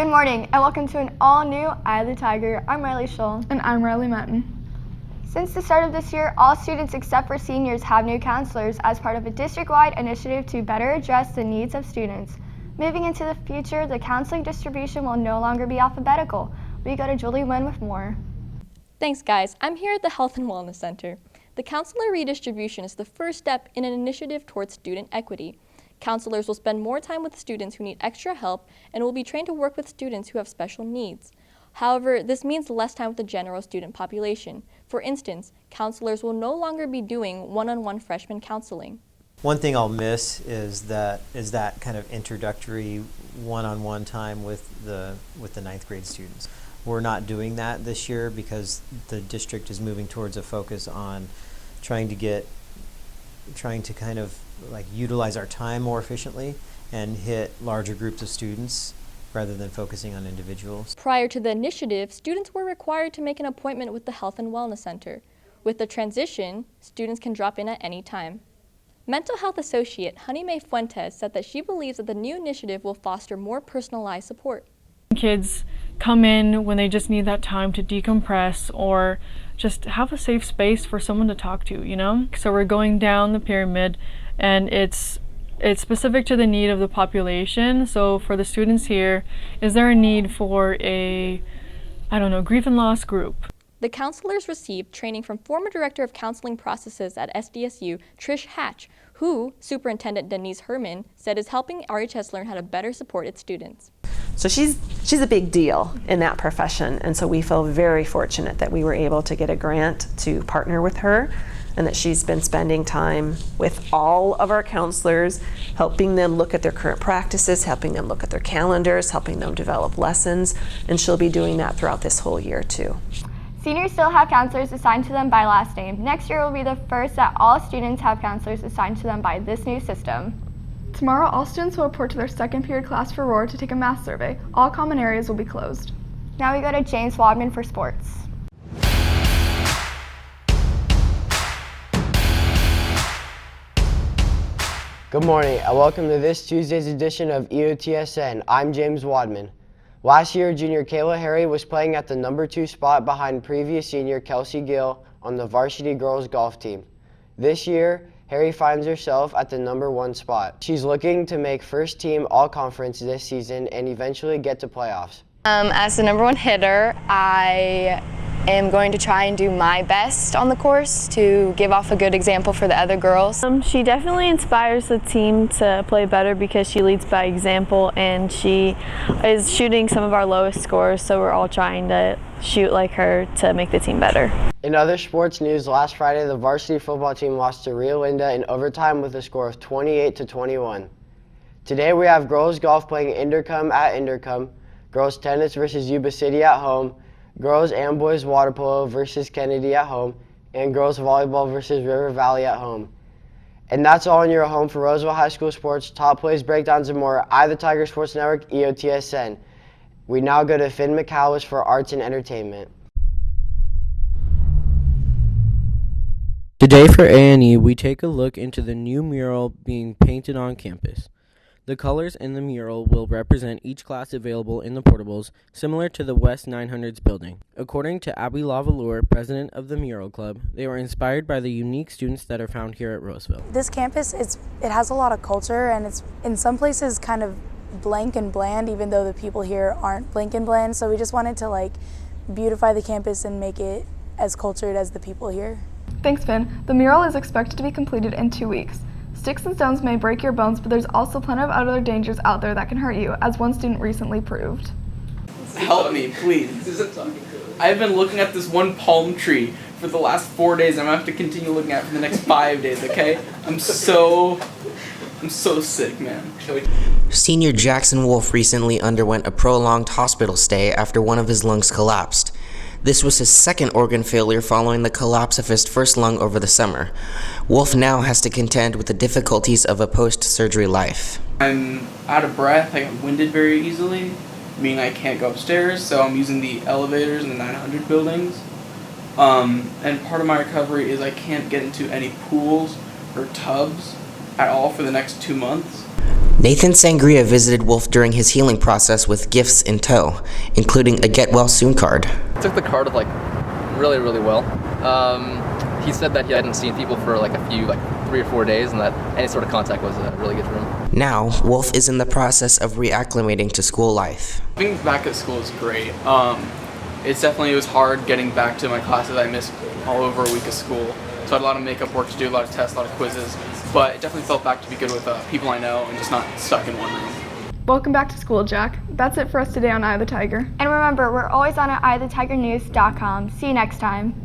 Good morning and welcome to an all-new Eye of the Tiger. I'm Riley Scholl. And I'm Riley Matton. Since the start of this year, all students except for seniors have new counselors as part of a district-wide initiative to better address the needs of students. Moving into the future, the counseling distribution will no longer be alphabetical. We go to Julie Nguyen with more. Thanks, guys. I'm here at the Health and Wellness Center. The counselor redistribution is the first step in an initiative towards student equity. Counselors will spend more time with students who need extra help and will be trained to work with students who have special needs. However, this means less time with the general student population. For instance, counselors will no longer be doing one-on-one freshman counseling. One thing I'll miss is that kind of introductory one-on-one time with the ninth grade students. We're not doing that this year because the district is moving towards a focus on trying to kind of like utilize our time more efficiently and hit larger groups of students rather than focusing on individuals. Prior to the initiative, students were required to make an appointment with the Health and Wellness Center. With the transition, students can drop in at any time. Mental health associate Honey Mae Fuentes said that she believes that the new initiative will foster more personalized support. Kids come in when they just need that time to decompress or just have a safe space for someone to talk to, you know? So we're going down the pyramid and it's specific to the need of the population. So for the students here, is there a need for a, grief and loss group? The counselors received training from former Director of Counseling Processes at SDSU, Trish Hatch, who Superintendent Denise Herman said is helping RHS learn how to better support its students. So she's a big deal in that profession, and so we feel very fortunate that we were able to get a grant to partner with her and that she's been spending time with all of our counselors, helping them look at their current practices, helping them look at their calendars, helping them develop lessons, and she'll be doing that throughout this whole year too. Seniors still have counselors assigned to them by last name. Next year will be the first that all students have counselors assigned to them by this new system. Tomorrow, all students will report to their second period class for Roar to take a math survey. All common areas will be closed. Now we go to James Wadman for sports. Good morning and welcome to this Tuesday's edition of EOTSN. I'm James Wadman. Last year, junior Kayla Hary was playing at the number 2 spot behind previous senior Kelsey Gill on the varsity girls golf team. This year, Hary finds herself at the number 1 spot. She's looking to make first team all-conference this season and eventually get to playoffs. As the number 1 hitter, I am going to try and do my best on the course to give off a good example for the other girls. She definitely inspires the team to play better because she leads by example and she is shooting some of our lowest scores, so we're all trying to shoot like her to make the team better. In other sports news, last Friday the varsity football team lost to Rio Linda in overtime with a score of 28-21. Today we have girls golf playing Inderkum at Inderkum, girls tennis versus Yuba City at home, girls and boys water polo versus Kennedy at home, and girls volleyball versus River Valley at home. And that's all in your home for Roseville High School sports, top plays, breakdowns, and more. Eye of the Tiger Sports Network, EOTSN. We now go to Finn McCallis for arts and entertainment. Today for A&E, we take a look into the new mural being painted on campus. The colors in the mural will represent each class available in the portables, similar to the West 900s building. According to Abby Lavalure, president of the Mural Club, they were inspired by the unique students that are found here at Roseville. This campus, it has a lot of culture, and it's in some places kind of blank and bland, even though the people here aren't blank and bland. So we just wanted to beautify the campus and make it as cultured as the people here. Thanks, Finn. The mural is expected to be completed in 2 weeks. Sticks and stones may break your bones, but there's also plenty of other dangers out there that can hurt you, as one student recently proved. Help me, please. I've been looking at this one palm tree for the last 4 days. I'm gonna have to continue looking at it for the next 5 days, okay? I'm so sick, man. Senior Jackson Wolf recently underwent a prolonged hospital stay after one of his lungs collapsed. This was his second organ failure following the collapse of his first lung over the summer. Wolf now has to contend with the difficulties of a post-surgery life. I'm out of breath, I get winded very easily, meaning I can't go upstairs, so I'm using the elevators in the 900 buildings. And part of my recovery is I can't get into any pools or tubs at all for the next 2 months. Nathan Sangria visited Wolf during his healing process with gifts in tow, including a get well soon card. I took the card really, really well. He said that he hadn't seen people for a few, 3 or 4 days, and that any sort of contact was really good for him. Now, Wolf is in the process of reacclimating to school life. Being back at school is great. It was hard getting back to my classes. I missed all over a week of school. So I had a lot of makeup work to do, a lot of tests, a lot of quizzes. But it definitely felt back to be good with people I know and just not stuck in one room. Welcome back to school, Jack. That's it for us today on Eye of the Tiger. And remember, we're always on at eyeofthetigernews.com. See you next time.